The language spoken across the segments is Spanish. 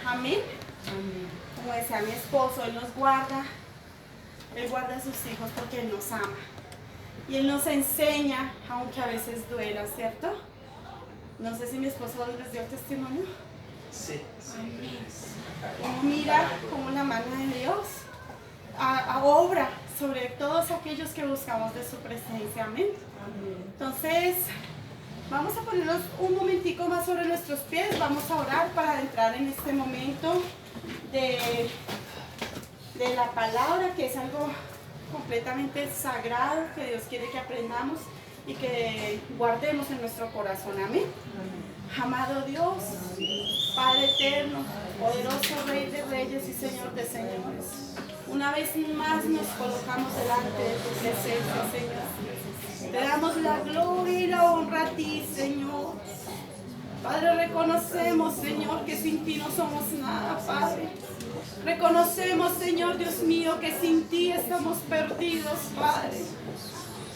Amén. Como decía mi esposo, Él nos guarda. Él guarda a sus hijos porque Él nos ama. Y Él nos enseña, aunque a veces duela, ¿cierto? No sé si mi esposo les dio testimonio. Sí. Uno mira cómo la mano de Dios obra sobre todos aquellos que buscamos de su presencia. Amén. Entonces, vamos a ponernos un momentico más sobre nuestros pies. Vamos a orar para entrar en este momento de la palabra, que es algo completamente sagrado, que Dios quiere que aprendamos y que guardemos en nuestro corazón. Amén. Amado Dios, Padre eterno, poderoso Rey de reyes y Señor de señores, una vez más nos colocamos delante de tu presencia, Señor. Te damos la gloria y la honra a ti, Señor. Padre, reconocemos, Señor, que sin ti no somos nada, Padre. Reconocemos, Señor Dios mío, que sin ti estamos perdidos, Padre.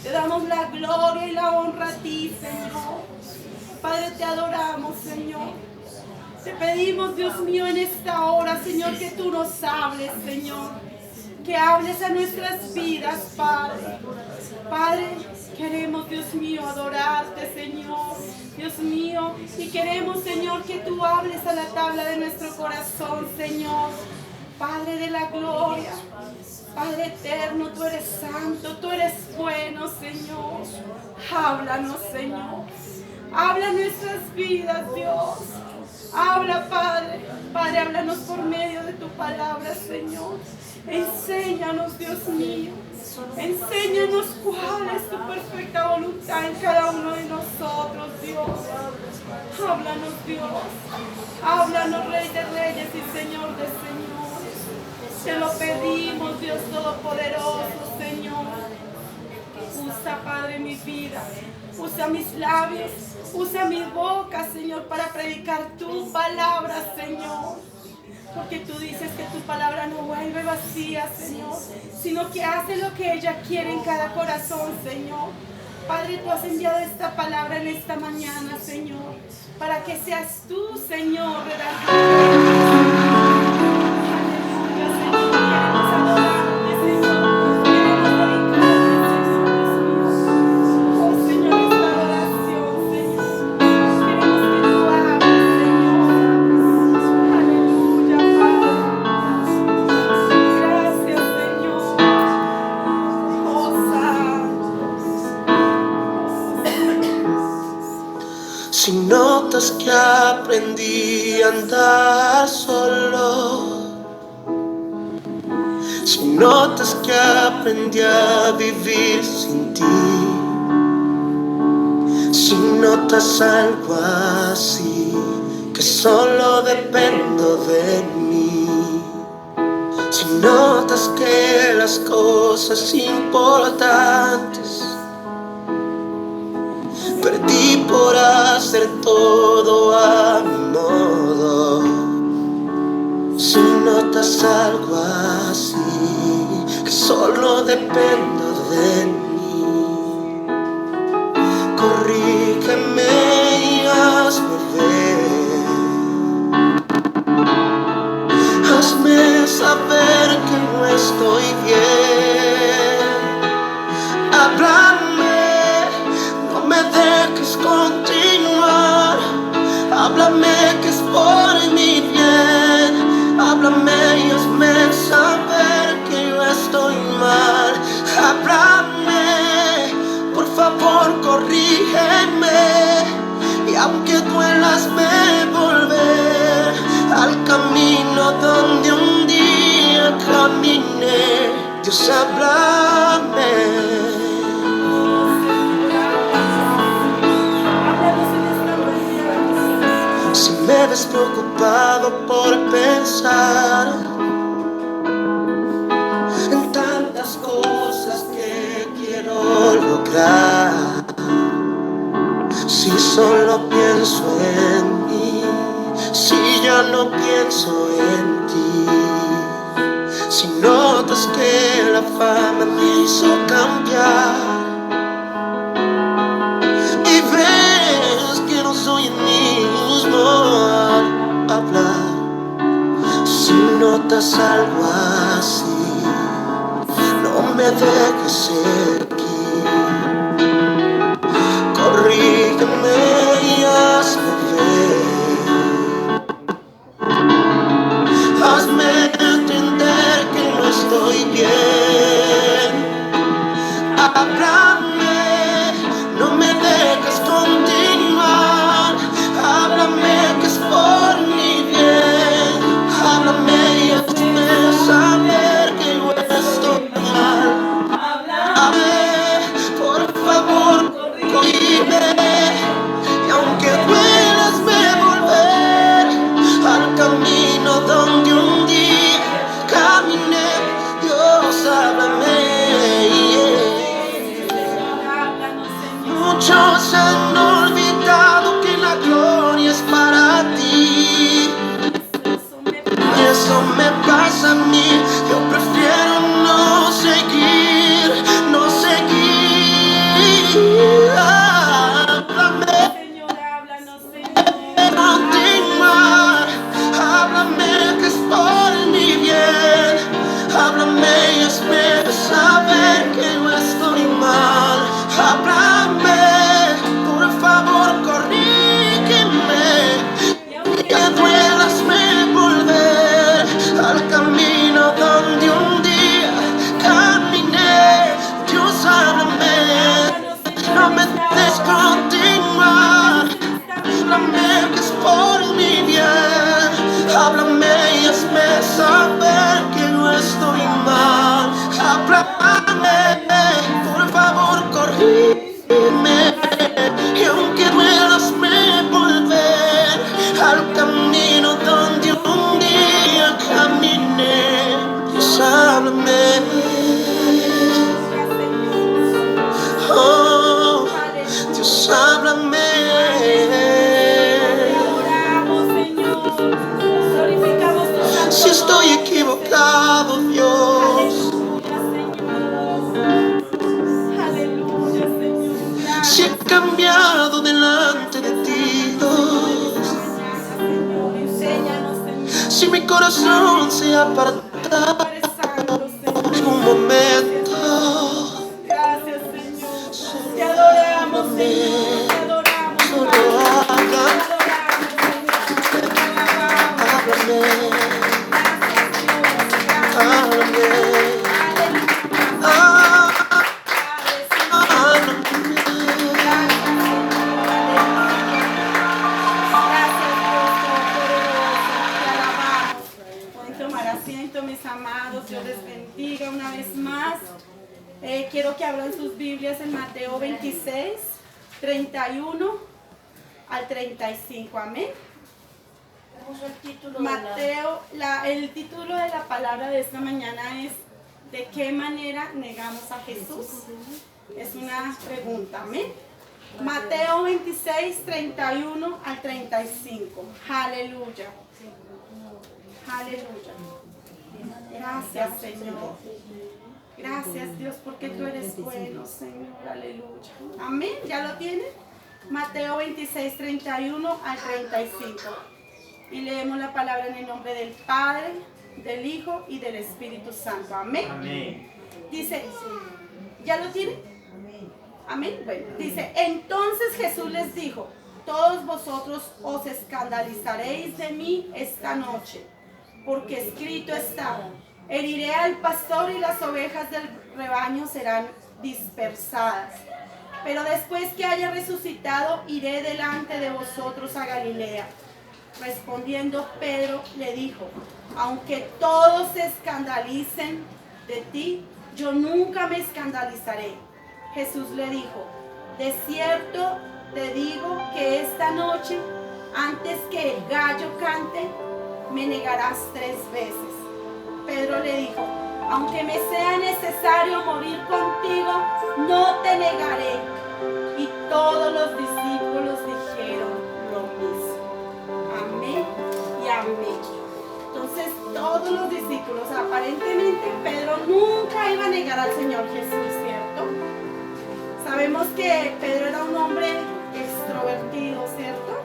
Te damos la gloria y la honra a ti, Señor. Padre, te adoramos, Señor. Te pedimos, Dios mío, en esta hora, Señor, que tú nos hables, Señor. Que hables a nuestras vidas, Padre. Padre, queremos, Dios mío, adorarte, Señor. Dios mío, y queremos, Señor, que tú hables a la tabla de nuestro corazón, Señor. Padre de la gloria, Padre eterno, tú eres santo, tú eres bueno, Señor. Háblanos, Señor. Habla nuestras vidas, Dios. Habla, Padre. Padre, háblanos por medio de tu palabra, Señor. Enséñanos, Dios mío. Enséñanos cuál es tu perfecta voluntad en cada uno de nosotros, Dios. Háblanos, Dios. Háblanos, Rey de reyes y Señor de señores. Te lo pedimos, Dios Todopoderoso, Señor. Usa, Padre, mi vida. Usa mis labios. Usa mi boca, Señor, para predicar tu palabra, Señor. Porque tú dices que tu palabra no vuelve vacía, Señor, sino que hace lo que ella quiere en cada corazón, Señor. Padre, tú has enviado esta palabra en esta mañana, Señor, para que seas tú, Señor, Si notas que aprendí a andar solo, si notas que aprendí a vivir sin ti, si notas algo así, que solo dependo de mí, si notas que las cosas importantes perdí por hacer todo a mi modo, si notas algo así, que solo dependo de mí, corrígeme y hazme ver, hazme saber que no estoy bien, háblame. No me dejes continuar, háblame que es por mi bien, háblame y hazme saber que yo estoy mal, háblame, por favor corrígeme, y aunque duela hazme volver al camino donde un día caminé, Dios háblame. Si me ves preocupado por pensar en tantas cosas que quiero lograr, si solo pienso en mí, si ya no pienso en ti, si notas que la fama me hizo cambiar y ves que no soy el mismo al hablar, notas algo así, no me dejes seguir. Corrígeme y hazme ver. Hazme entender que no estoy bien. Háblame, no me dejes continuar. Háblame que es por mi bien. Háblame y hazme saber que yo estoy mal. Háblame, por favor, corrígeme. Y aunque duela, hazme volver al camino donde un día caminé. Dios, háblame. Muchos han olvidado que la gloria es para ti. Y eso me pasa a mí. Yo prefiero no seguir, no seguir. Háblame, continuar. Háblame que es por mi bien. Háblame y hazme saber que no estoy mal. Háblame, por favor, corrígeme. Que duela, hazme volver al camino donde un día caminé. Dios, háblame, no me dejes continuar. Háblame que es por mi bien. Háblame y hazme saber que no estoy mal. Háblame, por favor, corrígeme. Y aunque duela, hazme volver al camino donde un día caminé. Dios, háblame. Oh, Dios, háblame. Si estoy equivocado, Dios. Si he cambiado delante de ti, Dios. Si mi corazón se ha apartado en un momento. Gracias, Señor. Te adoramos, Señor. Te adoramos. Solo háblame. Mis amados, Dios les bendiga una vez más. Quiero que abran sus Biblias en Mateo 26, 31 al 35. Amén. Mateo, el título de la palabra de esta mañana es ¿de qué manera negamos a Jesús? Es una pregunta. Amén. Mateo 26, 31 al 35. Aleluya. Aleluya. Gracias, Señor. Gracias, Dios, porque tú eres bueno, Señor. Aleluya. Amén. ¿Ya lo tienen? Mateo 26, 31 al 35. Y leemos la palabra en el nombre del Padre, del Hijo y del Espíritu Santo. Amén. Amén. Dice, ¿ya lo tienen? Amén. Bueno, dice, entonces Jesús les dijo, todos vosotros os escandalizaréis de mí esta noche, porque escrito está, heriré al pastor y las ovejas del rebaño serán dispersadas. Pero después que haya resucitado, iré delante de vosotros a Galilea. Respondiendo Pedro le dijo, aunque todos se escandalicen de ti, yo nunca me escandalizaré. Jesús le dijo, de cierto te digo que esta noche, antes que el gallo cante, me negarás 3 veces. Pedro le dijo, aunque me sea necesario morir contigo, no te negaré. Y todos los discípulos dijeron lo mismo. Amén y amén. Entonces todos los discípulos, aparentemente Pedro nunca iba a negar al Señor Jesús, ¿cierto? Sabemos que Pedro era un hombre extrovertido, ¿cierto?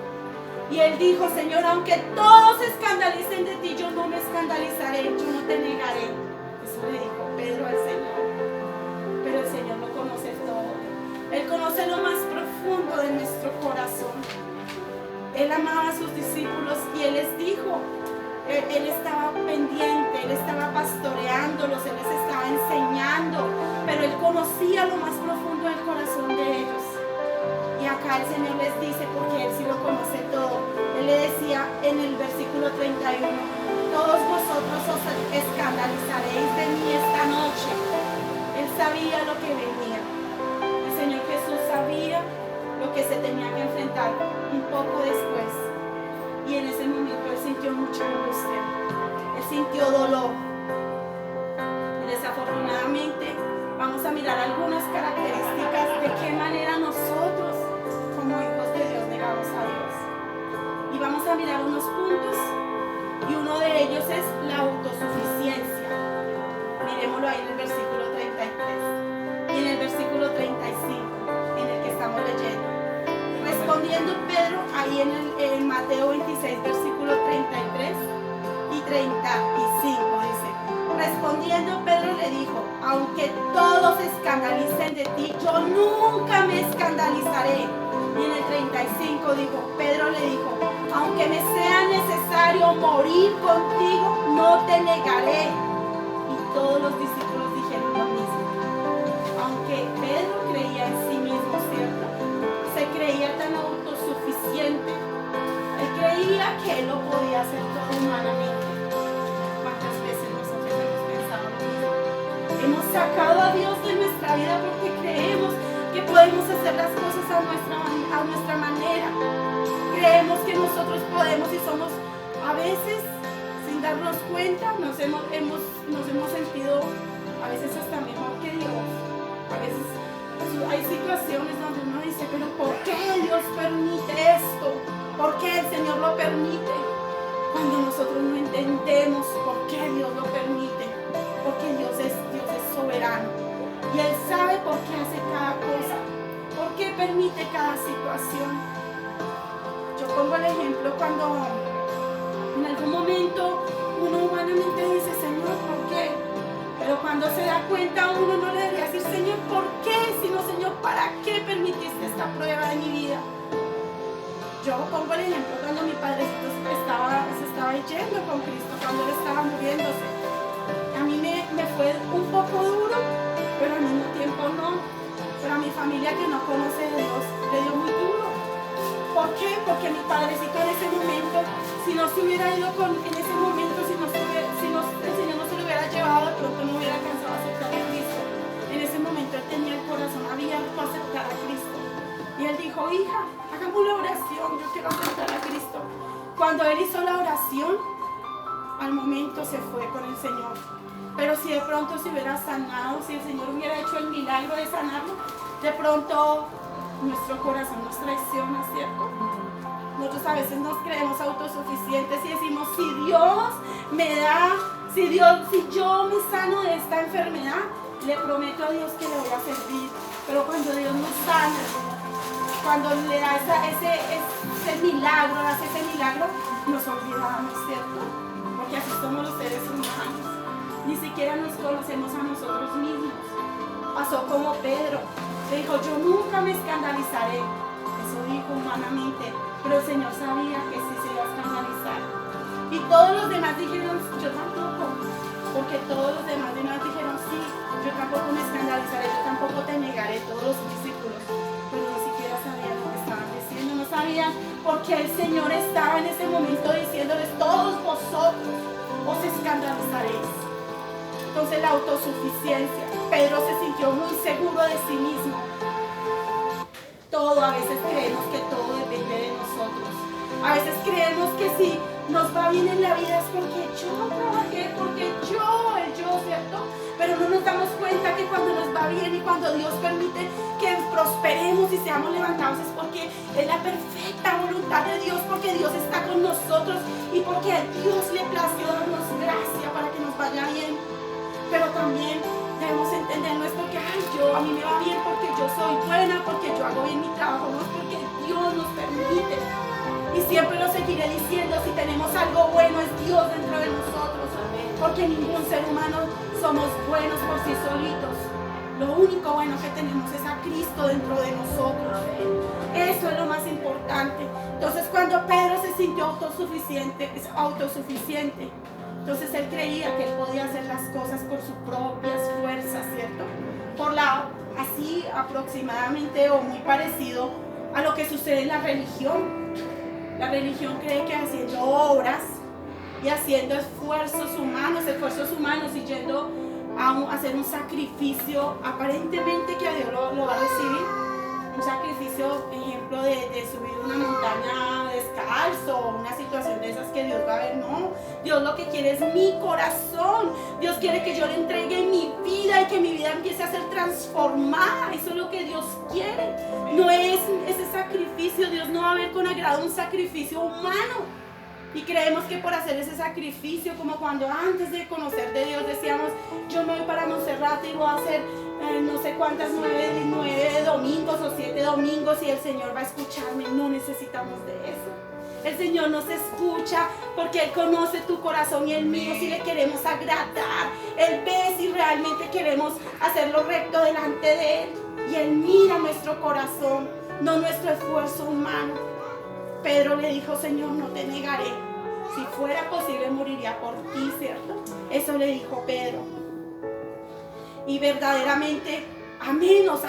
Y él dijo, Señor, aunque todos se escandalicen de ti, yo no me escandalizaré. te negaré. Eso le dijo Pedro al Señor. Pero el Señor lo conoce todo. Él conoce lo más profundo de nuestro corazón. Él amaba a sus discípulos y Él les dijo, Él estaba pendiente, Él estaba pastoreándolos, Él les estaba enseñando, pero Él conocía lo más profundo del corazón de ellos. Y acá el Señor les dice, porque Él sí lo conoce todo, Él le decía en el versículo 31, todos vosotros os escandalizaréis de mí esta noche. Él sabía lo que venía. El Señor Jesús sabía lo que se tenía que enfrentar un poco después. Y en ese momento Él sintió mucha angustia. Él sintió dolor. Y desafortunadamente vamos a mirar algunas características de qué manera nosotros como hijos de Dios negamos a Dios. Y vamos a mirar unos puntos y uno de ellos es la autosuficiencia. Miremoslo ahí en el versículo 33 y en el versículo 35 en el que estamos leyendo. Respondiendo Pedro ahí en Mateo 26 versículo 33 y 35 dice, respondiendo Pedro le dijo, aunque todos se escandalicen de ti, yo nunca me escandalizaré. Y en el 35 dijo, Pedro le dijo, aunque me sea necesario morir contigo, no te negaré. Y todos los discípulos dijeron lo mismo. Aunque Pedro creía en sí mismo, ¿cierto? Se creía tan autosuficiente. Él creía que él lo podía hacer todo humanamente. ¿Cuántas veces nosotros hemos pensado lo mismo? Hemos sacado a Dios de nuestra vida porque creemos que podemos hacer las cosas a nuestra manera. Creemos que nosotros podemos y somos a veces, sin darnos cuenta, nos hemos sentido a veces hasta mejor que Dios. A veces hay situaciones donde uno dice, pero ¿por qué Dios permite esto? ¿Por qué el Señor lo permite? Cuando nosotros no entendemos por qué Dios lo permite, porque Dios es soberano y Él sabe por qué hace cada cosa, por qué permite cada situación. Yo pongo el ejemplo cuando en algún momento uno humanamente dice, Señor, ¿por qué? Pero cuando se da cuenta uno no le debería decir, Señor, ¿por qué? Sino, Señor, ¿para qué permitiste esta prueba de mi vida? Yo pongo el ejemplo cuando mi padrecito se estaba yendo con Cristo, cuando él estaba muriéndose. A mí me fue un poco duro, pero al mismo tiempo no. Pero a mi familia que no conoce de Dios le dio muy duro. ¿Por qué? Porque mi padrecito en ese momento, si no se hubiera ido en ese momento, si el Señor no se lo hubiera llevado, de pronto no hubiera alcanzado a aceptar a Cristo. En ese momento él tenía el corazón abierto a aceptar a Cristo. Y él dijo, hija, hagamos la oración, yo quiero aceptar a Cristo. Cuando él hizo la oración, al momento se fue con el Señor. Pero si de pronto se hubiera sanado, si el Señor hubiera hecho el milagro de sanarlo, de pronto nuestro corazón nos traiciona, ¿cierto? Nosotros a veces nos creemos autosuficientes y decimos, si Dios me da, si yo me sano de esta enfermedad, le prometo a Dios que le voy a servir. Pero cuando Dios nos sana, cuando le da ese milagro, nos olvidamos, ¿cierto? Porque así somos los seres humanos. Ni siquiera nos conocemos a nosotros mismos. Pasó como Pedro. Le dijo, yo nunca me escandalizaré. Eso dijo humanamente. Pero el Señor sabía que sí se iba a escandalizar. Y todos los demás dijeron, yo tampoco. Porque todos los demás dijeron, sí, yo tampoco me escandalizaré, yo tampoco te negaré, todos los discípulos. Pero ni siquiera sabían lo que estaban diciendo. No sabían por qué el Señor estaba en ese momento diciéndoles, todos vosotros os escandalizaréis. Entonces la autosuficiencia. Pedro se sintió muy seguro de sí mismo. A veces creemos que todo depende de nosotros. A veces creemos que si nos va bien en la vida es porque yo trabajé, porque yo, ¿cierto? Pero no nos damos cuenta que cuando nos va bien y cuando Dios permite que prosperemos y seamos levantados es porque es la perfecta voluntad de Dios, porque Dios está con nosotros y porque a Dios le plació darnos gracia para que nos vaya bien. Pero también debemos entender, no es porque a mí me va bien porque yo soy buena, porque yo hago bien mi trabajo, no es porque Dios nos permite. Y siempre lo seguiré diciendo, si tenemos algo bueno es Dios dentro de nosotros. porque ningún ser humano somos buenos por sí solitos. Lo único bueno que tenemos es a Cristo dentro de nosotros. Eso es lo más importante. Entonces cuando Pedro se sintió autosuficiente, entonces él creía que él podía hacer las cosas por sus propias fuerzas, ¿cierto? Así aproximadamente o muy parecido a lo que sucede en la religión. La religión cree que haciendo obras y haciendo esfuerzos humanos y yendo a hacer un sacrificio aparentemente que a Dios lo va a recibir. Un sacrificio, ejemplo, de subir una montaña descalzo o una situación de esas que Dios va a ver. No, Dios lo que quiere es mi corazón. Dios quiere que yo le entregue mi vida y que mi vida empiece a ser transformada. Eso es lo que Dios quiere. No es ese sacrificio. Dios no va a ver con agrado un sacrificio humano. Y creemos que por hacer ese sacrificio, como cuando antes de conocer de Dios decíamos, yo me voy para Monserrate y voy a hacer no sé cuántas, 9 domingos o 7 domingos y el Señor va a escucharme. No necesitamos de eso. El Señor nos escucha porque Él conoce tu corazón y el mío si le queremos agradar. Él ve si realmente queremos hacerlo recto delante de Él. Y Él mira nuestro corazón, no nuestro esfuerzo humano. Pedro le dijo, Señor, no te negaré. Si fuera posible, moriría por ti, ¿cierto? Eso le dijo Pedro. Y verdaderamente, a menos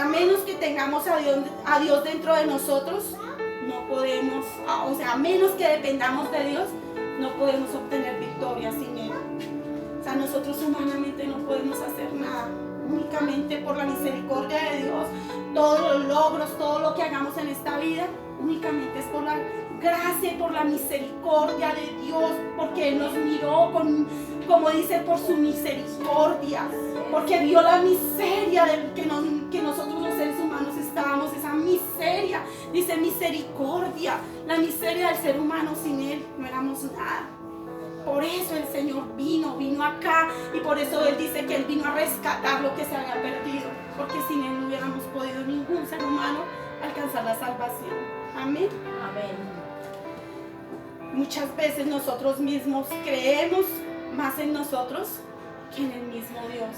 que tengamos a Dios dentro de nosotros, no podemos, a menos que dependamos de Dios, no podemos obtener victoria sin Él. O sea, nosotros humanamente no podemos hacer nada. Únicamente por la misericordia de Dios, todos los logros, todo lo que hagamos en esta vida, únicamente es por la gracia y por la misericordia de Dios, porque Él nos miró como dice, por su misericordia, porque vio la miseria que nosotros los seres humanos estábamos, esa miseria, dice misericordia, la miseria del ser humano. Sin Él no éramos nada. Por eso el Señor vino acá, y por eso Él dice que Él vino a rescatar lo que se había perdido, porque sin Él no hubiéramos podido ningún ser humano alcanzar la salvación. Amén. Amén. Muchas veces nosotros mismos creemos más en nosotros que en el mismo Dios.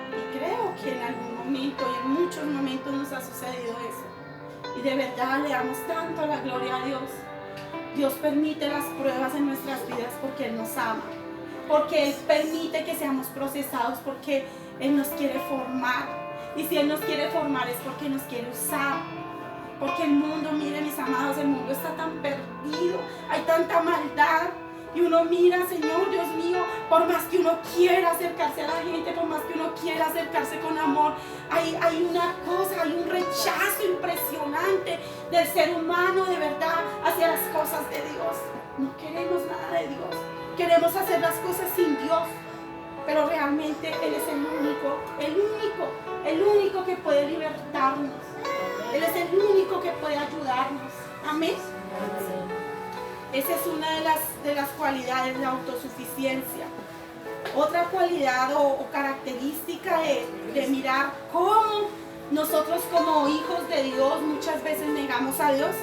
Y creo que en algún momento y en muchos momentos nos ha sucedido eso. Y de verdad le damos tanto la gloria a Dios. Dios permite las pruebas en nuestras vidas porque Él nos ama. Porque Él permite que seamos procesados porque Él nos quiere formar. Y si Él nos quiere formar es porque nos quiere usar. Porque el mundo, miren mis amados, el mundo está tan perdido, hay tanta maldad. Y uno mira, Señor, Dios mío, por más que uno quiera acercarse a la gente, por más que uno quiera acercarse con amor, hay una cosa, hay un rechazo impresionante del ser humano de verdad hacia las cosas de Dios. No queremos nada de Dios, queremos hacer las cosas sin Dios. Pero realmente Él es el único que puede libertarnos. Él es el único que puede ayudarnos. Amén. Esa es una de las cualidades de la autosuficiencia. Otra cualidad o característica de mirar cómo nosotros como hijos de Dios muchas veces negamos a Dios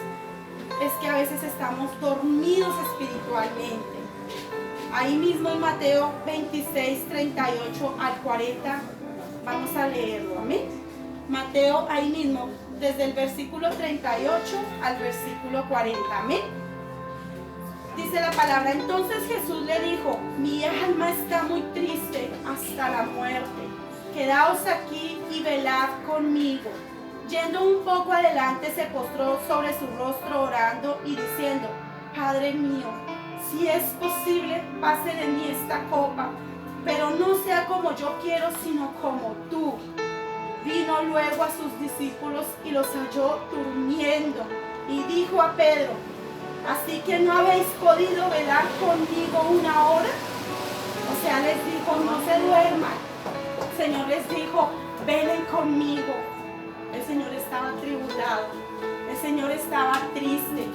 es que a veces estamos dormidos espiritualmente. Ahí mismo en Mateo 26, 38 al 40, vamos a leerlo. Amén. Mateo ahí mismo, desde el versículo 38 al versículo 40. Amén. Dice la palabra, entonces Jesús le dijo, mi alma está muy triste hasta la muerte. Quedaos aquí y velad conmigo. Yendo un poco adelante se postró sobre su rostro orando y diciendo, Padre mío, si es posible, pase de mí esta copa, pero no sea como yo quiero, sino como tú. Vino luego a sus discípulos y los halló durmiendo y dijo a Pedro, ¿así que no habéis podido velar conmigo una hora? O sea, les dijo, no se duerman. El Señor les dijo, velen conmigo. El Señor estaba atribulado, el Señor estaba triste,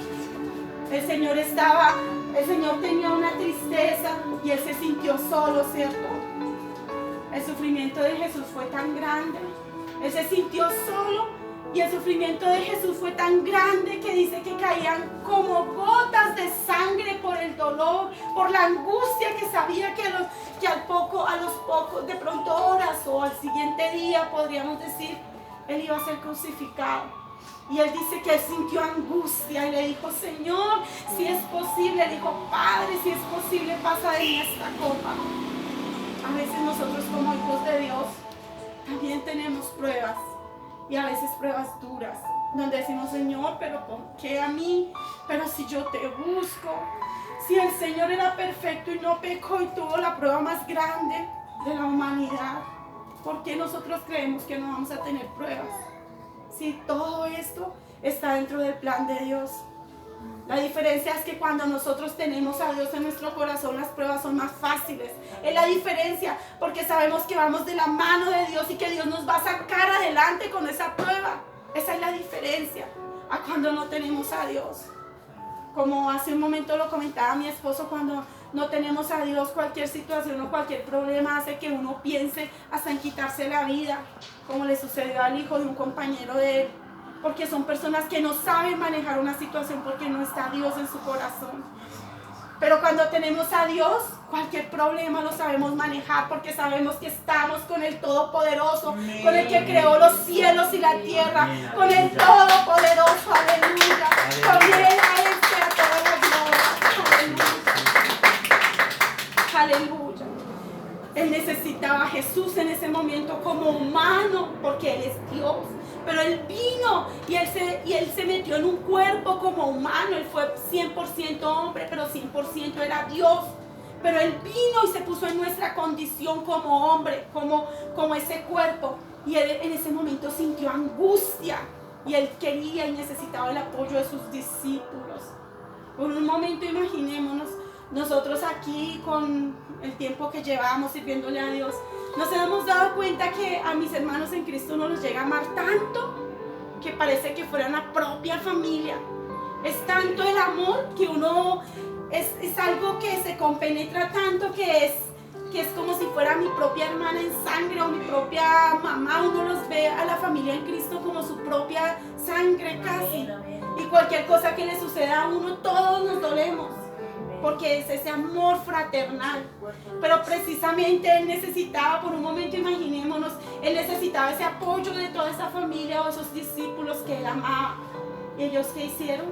el Señor tenía una tristeza y Él se sintió solo, ¿cierto? El sufrimiento de Jesús fue tan grande, Él se sintió solo y el sufrimiento de Jesús fue tan grande que dice que caían como gotas de sangre por el dolor, por la angustia que sabía que al de pronto horas o al siguiente día, podríamos decir, él iba a ser crucificado. Y él dice que él sintió angustia y le dijo, Señor, si es posible, le dijo, Padre, si es posible, pasa de mí esta copa. A veces nosotros como hijos de Dios también tenemos pruebas, y a veces pruebas duras, donde decimos, Señor, pero ¿por qué a mí? Pero si yo te busco, si el Señor era perfecto y no pecó y tuvo la prueba más grande de la humanidad, ¿por qué nosotros creemos que no vamos a tener pruebas? Si todo esto está dentro del plan de Dios. La diferencia es que cuando nosotros tenemos a Dios en nuestro corazón, las pruebas son más fáciles. Es la diferencia, porque sabemos que vamos de la mano de Dios y que Dios nos va a sacar adelante con esa prueba. Esa es la diferencia a cuando no tenemos a Dios. Como hace un momento lo comentaba mi esposo, cuando no tenemos a Dios, cualquier situación o cualquier problema hace que uno piense hasta en quitarse la vida, como le sucedió al hijo de un compañero de él, porque son personas que no saben manejar una situación porque no está Dios en su corazón. Pero cuando tenemos a Dios, cualquier problema lo sabemos manejar porque sabemos que estamos con el Todopoderoso, con el que creó los cielos y la tierra, con el Todopoderoso, aleluya. Con él a él sea toda la gloria, aleluya. Aleluya. Él necesitaba a Jesús en ese momento como humano porque Él es Dios. Pero Él vino y él se metió en un cuerpo como humano. Él fue 100% hombre, pero 100% era Dios. Pero Él vino y se puso en nuestra condición como hombre, como ese cuerpo. Y Él en ese momento sintió angustia. Y Él quería y necesitaba el apoyo de sus discípulos. Por un momento imaginémonos, nosotros aquí con el tiempo que llevamos sirviéndole a Dios, nos hemos dado cuenta que a mis hermanos en Cristo uno los llega a amar tanto que parece que fuera una propia familia. Es tanto el amor que uno es algo que se compenetra tanto que es como si fuera mi propia hermana en sangre o mi propia mamá. Uno los ve a la familia en Cristo como su propia sangre casi. Y cualquier cosa que le suceda a uno, todos nos dolemos, porque es ese amor fraternal. Pero precisamente Él necesitaba, por un momento imaginémonos, Él necesitaba ese apoyo de toda esa familia o esos discípulos que Él amaba. ¿Y ellos qué hicieron?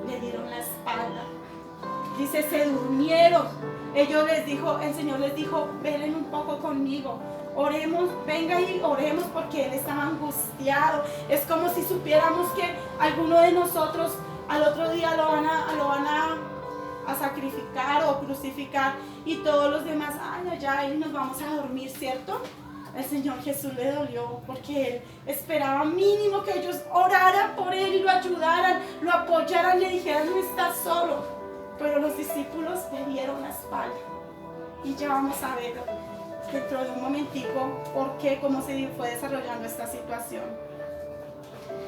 Le dieron la espalda. Dice, se durmieron. El Señor les dijo, velen un poco conmigo. Oremos, venga y oremos, porque Él estaba angustiado. Es como si supiéramos que alguno de nosotros al otro día lo van a sacrificar o crucificar, y todos los demás, y nos vamos a dormir, ¿cierto? El Señor Jesús le dolió porque Él esperaba mínimo que ellos oraran por Él y lo ayudaran, lo apoyaran, le dijeran, no estás solo. Pero los discípulos le dieron la espalda. Y ya vamos a ver dentro de un momentico cómo se fue desarrollando esta situación.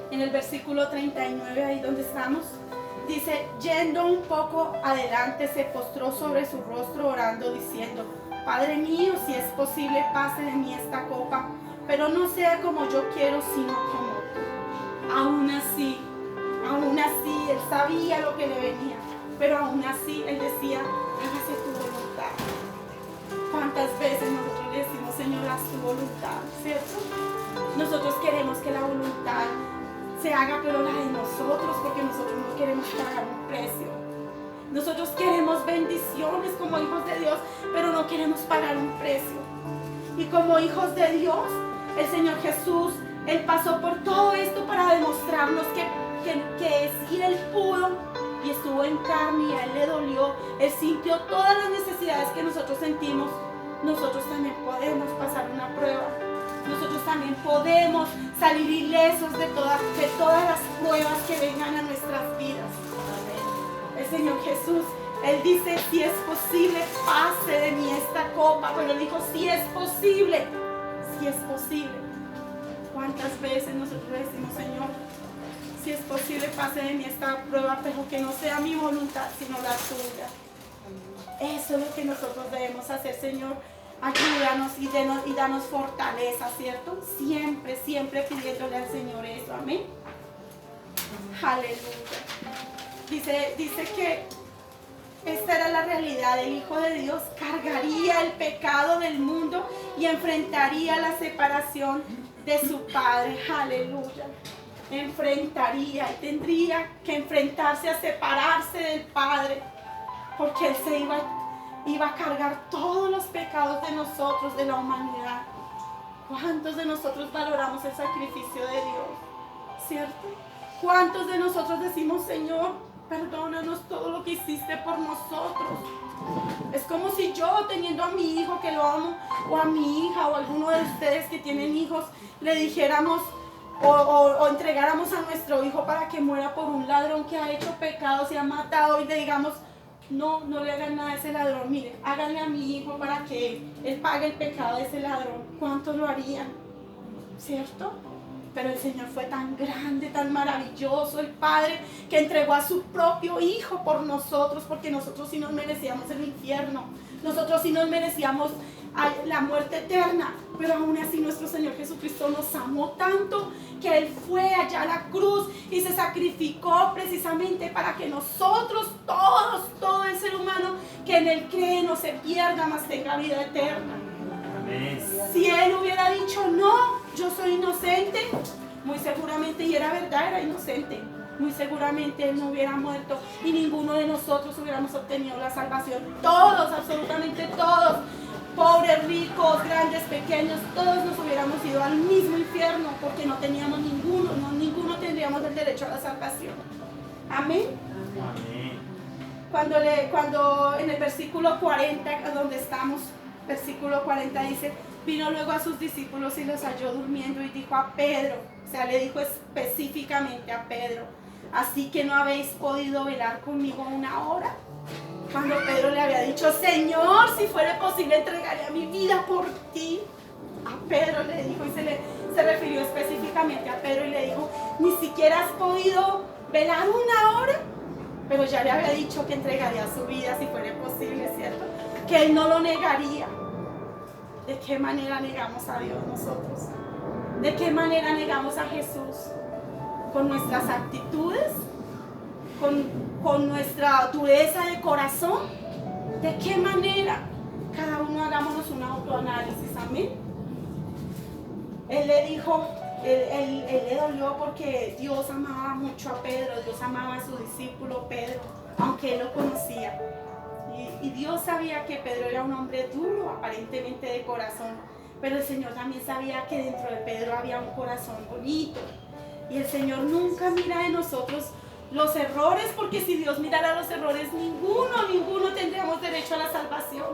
En el versículo 39, ahí donde estamos, dice, yendo un poco adelante, se postró sobre su rostro orando, diciendo, Padre mío, si es posible, pase de mí esta copa, pero no sea como yo quiero, sino como tú. Aún así, Él sabía lo que le venía, pero aún así Él decía, hágase tu voluntad. ¿Cuántas veces nosotros le decimos, Señor, haz tu voluntad, ¿cierto? Nosotros queremos que la voluntad se haga, pero la de nosotros, porque nosotros no queremos pagar un precio. Nosotros queremos bendiciones como hijos de Dios, pero no queremos pagar un precio. Y como hijos de Dios, el Señor Jesús, Él pasó por todo esto para demostrarnos que si Él pudo y estuvo en carne y a Él le dolió, Él sintió todas las necesidades que nosotros sentimos, nosotros también podemos pasar una prueba. Nosotros también podemos salir ilesos de todas las pruebas que vengan a nuestras vidas. Amén. El Señor Jesús, Él dice, si es posible, pase de mí esta copa. Pero Él dijo, si es posible, si es posible. ¿Cuántas veces nosotros le decimos, Señor, si es posible, pase de mí esta prueba, pero que no sea mi voluntad, sino la tuya? Eso es lo que nosotros debemos hacer, Señor. Ayúdanos y danos fortaleza, ¿cierto? Siempre, siempre pidiéndole al Señor eso, amén. Aleluya. Dice que esta era la realidad. El Hijo de Dios cargaría el pecado del mundo y enfrentaría la separación de su Padre. Aleluya. Enfrentaría y tendría que enfrentarse a separarse del Padre, porque Él se iba a cargar todos los pecados de nosotros, de la humanidad. ¿Cuántos de nosotros valoramos el sacrificio de Dios? ¿Cierto? ¿Cuántos de nosotros decimos, Señor, perdónanos todo lo que hiciste por nosotros? Es como si yo, teniendo a mi hijo que lo amo, o a mi hija, o a alguno de ustedes que tienen hijos, le dijéramos o entregáramos a nuestro hijo para que muera por un ladrón que ha hecho pecados y ha matado, y le digamos, no le hagan nada a ese ladrón, mire, háganle a mi hijo para que él pague el pecado de ese ladrón. ¿Cuántos lo harían? ¿Cierto? Pero el Señor fue tan grande, tan maravilloso, el Padre, que entregó a su propio Hijo por nosotros, porque nosotros sí nos merecíamos el infierno, nosotros sí nos merecíamos la muerte eterna, pero aún así nuestro Señor Jesucristo nos amó tanto que Él fue allá a la cruz y se sacrificó precisamente para que nosotros, todo el ser humano que en Él cree no se pierda, mas tenga vida eterna. Amén. Si Él hubiera dicho no, yo soy inocente, muy seguramente, y era verdad, era inocente, muy seguramente Él no hubiera muerto y ninguno de nosotros hubiéramos obtenido la salvación. Todos, absolutamente todos, pobres, ricos, grandes, pequeños, todos nos hubiéramos ido al mismo infierno, porque no teníamos ninguno tendríamos el derecho a la salvación. Amén. Amén. Cuando en el versículo 40, donde estamos, versículo 40 dice, vino luego a sus discípulos y los halló durmiendo y dijo a Pedro, o sea, le dijo específicamente a Pedro, así que no habéis podido velar conmigo una hora. Cuando Pedro le había dicho, Señor, si fuera posible entregaría mi vida por ti. A Pedro le dijo, y se refirió específicamente a Pedro y le dijo, ni siquiera has podido velar una hora. Pero ya le había dicho que entregaría su vida si fuera posible, ¿cierto? Que él no lo negaría. ¿De qué manera negamos a Dios nosotros? ¿De qué manera negamos a Jesús? ¿Con nuestras actitudes? ¿Con nuestra dureza de corazón? ¿De qué manera? Cada uno hagámonos un autoanálisis, amén. Él le dijo, él le dolió porque Dios amaba mucho a Pedro, Dios amaba a su discípulo Pedro, aunque él lo conocía. Y Dios sabía que Pedro era un hombre duro, aparentemente de corazón, pero el Señor también sabía que dentro de Pedro había un corazón bonito. Y el Señor nunca mira de nosotros los errores, porque si Dios mirara los errores, ninguno tendríamos derecho a la salvación.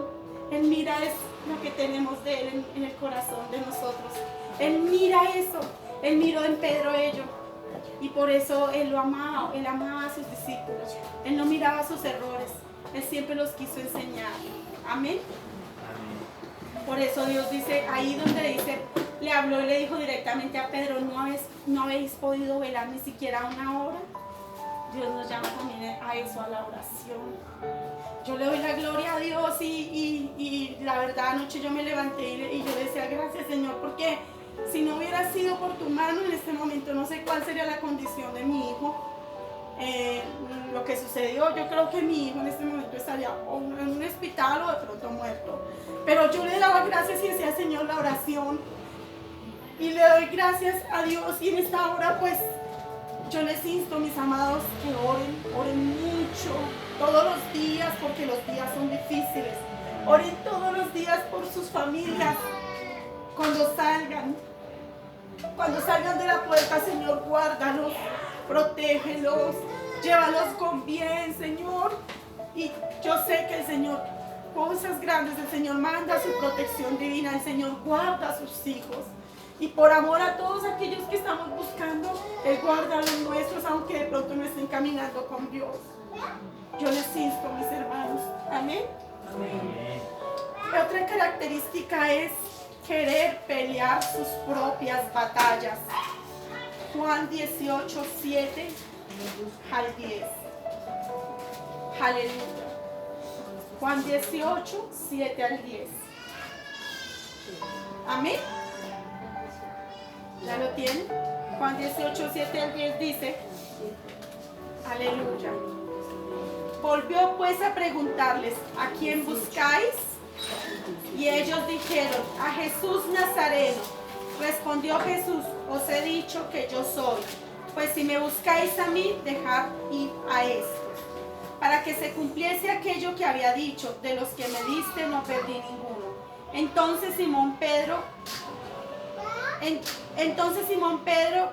Él mira es lo que tenemos de Él en el corazón de nosotros. Él mira eso, Él miró en Pedro ello, y por eso Él lo amaba, Él amaba a sus discípulos, Él no miraba sus errores, Él siempre los quiso enseñar. Amén. Por eso Dios dice, ahí donde dice, le habló y le dijo directamente a Pedro, no habéis podido velar ni siquiera una hora. Dios nos llama también a eso, a la oración. Yo le doy la gloria a Dios y la verdad anoche yo me levanté y yo decía, gracias Señor, porque si no hubiera sido por tu mano en este momento, no sé cuál sería la condición de mi hijo. Lo que sucedió, yo creo que mi hijo en este momento estaría en un hospital o de pronto muerto. Pero yo le daba gracias y decía, Señor, la oración. Y le doy gracias a Dios, y en esta hora pues yo les insto, mis amados, que oren mucho, todos los días, porque los días son difíciles. Oren todos los días por sus familias. Cuando salgan de la puerta, Señor, guárdalos, protégelos, llévalos con bien, Señor. Y yo sé que el Señor, cosas grandes, el Señor manda su protección divina, el Señor guarda a sus hijos. Y por amor a todos aquellos que estamos buscando, Él guarda a los nuestros, aunque de pronto no estén caminando con Dios. Yo les insto, mis hermanos. Amén. Amén. Otra característica es querer pelear sus propias batallas. Juan 18, 7 al 10. Aleluya. Juan 18, 7 al 10. Amén. ¿Ya lo tienen? Juan 18, 7 al 10 dice, aleluya. Volvió pues a preguntarles: ¿a quién buscáis? Y ellos dijeron: a Jesús Nazareno. Respondió Jesús: os he dicho que yo soy. Pues si me buscáis a mí, dejad ir a estos, para que se cumpliese aquello que había dicho: de los que me diste no perdí ninguno. Entonces Simón Pedro,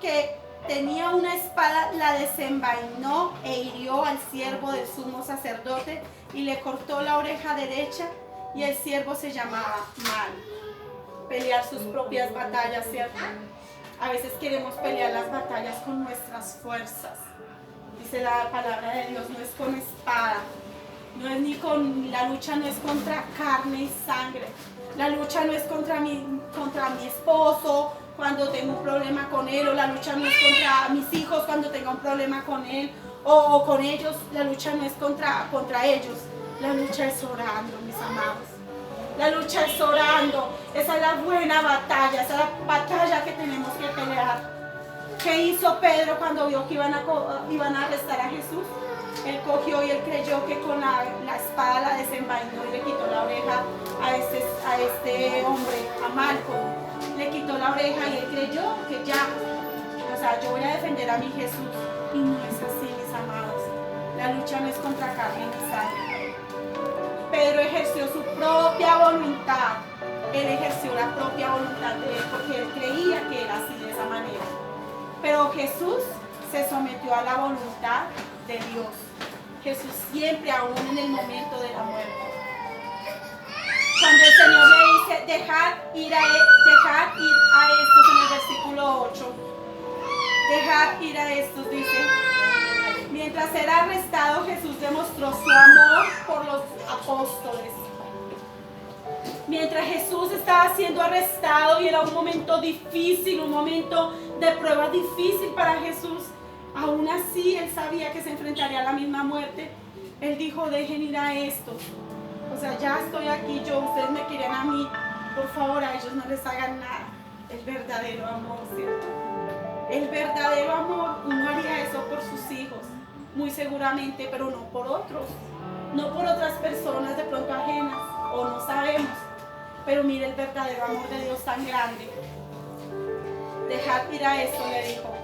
que tenía una espada, la desenvainó e hirió al siervo del sumo sacerdote y le cortó la oreja derecha, y el siervo se llamaba Mal. Pelear sus propias batallas, ¿cierto? A veces queremos pelear las batallas con nuestras fuerzas. Dice la palabra de Dios: no es con espada, la lucha no es contra carne y sangre. La lucha no es contra mi esposo cuando tengo un problema con él, o la lucha no es contra mis hijos cuando tengo un problema con él o con ellos. La lucha no es contra ellos. La lucha es orando, mis amados. La lucha es orando. Esa es la buena batalla, esa es la batalla que tenemos que pelear. ¿Qué hizo Pedro cuando vio que iban a arrestar a Jesús? Él cogió y él creyó que con la espada la desenvainó y le quitó la oreja a este hombre, a Malcolm. Le quitó la oreja y él creyó que ya, yo voy a defender a mi Jesús. Y no es así, mis amados. La lucha no es contra carne ni sangre. Pedro ejerció su propia voluntad. Él ejerció la propia voluntad de él porque él creía que era así, de esa manera. Pero Jesús se sometió a la voluntad de Dios. Jesús siempre, aún en el momento de la muerte. Cuando el Señor le dice: dejad ir a estos, en el versículo 8. Dejad ir a estos, dice. Mientras era arrestado, Jesús demostró su amor por los apóstoles. Mientras Jesús estaba siendo arrestado y era un momento difícil, un momento de prueba difícil para Jesús, aún así él sabía que se enfrentaría a la misma muerte. Él dijo: dejen ir a estos. Ya estoy aquí yo, ustedes me quieren a mí, por favor a ellos no les hagan nada. El verdadero amor, ¿cierto? El verdadero amor, uno haría eso por sus hijos, muy seguramente, pero no por otros, no por otras personas de pronto ajenas, o no sabemos. Pero mire el verdadero amor de Dios tan grande. Dejad ir a esto, le dijo.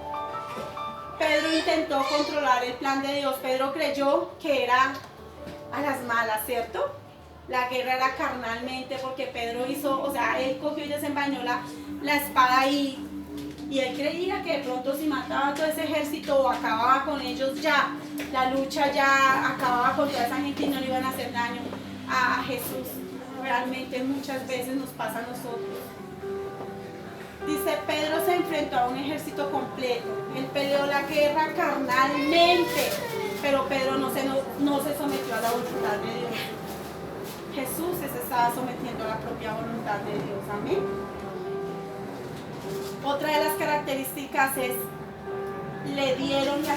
Pedro intentó controlar el plan de Dios. Pedro creyó que era a las malas, ¿cierto? La guerra era carnalmente, porque Pedro él cogió y desenvainó la espada y él creía que de pronto si mataba a todo ese ejército o acababa con ellos ya, la lucha ya acababa con toda esa gente y no le iban a hacer daño a Jesús. Realmente muchas veces nos pasa a nosotros. Dice: Pedro se enfrentó a un ejército completo. Él peleó la guerra carnalmente, pero Pedro no se sometió a la voluntad de Dios. Jesús se estaba sometiendo a la propia voluntad de Dios. Amén. Otra de las características es: le dieron la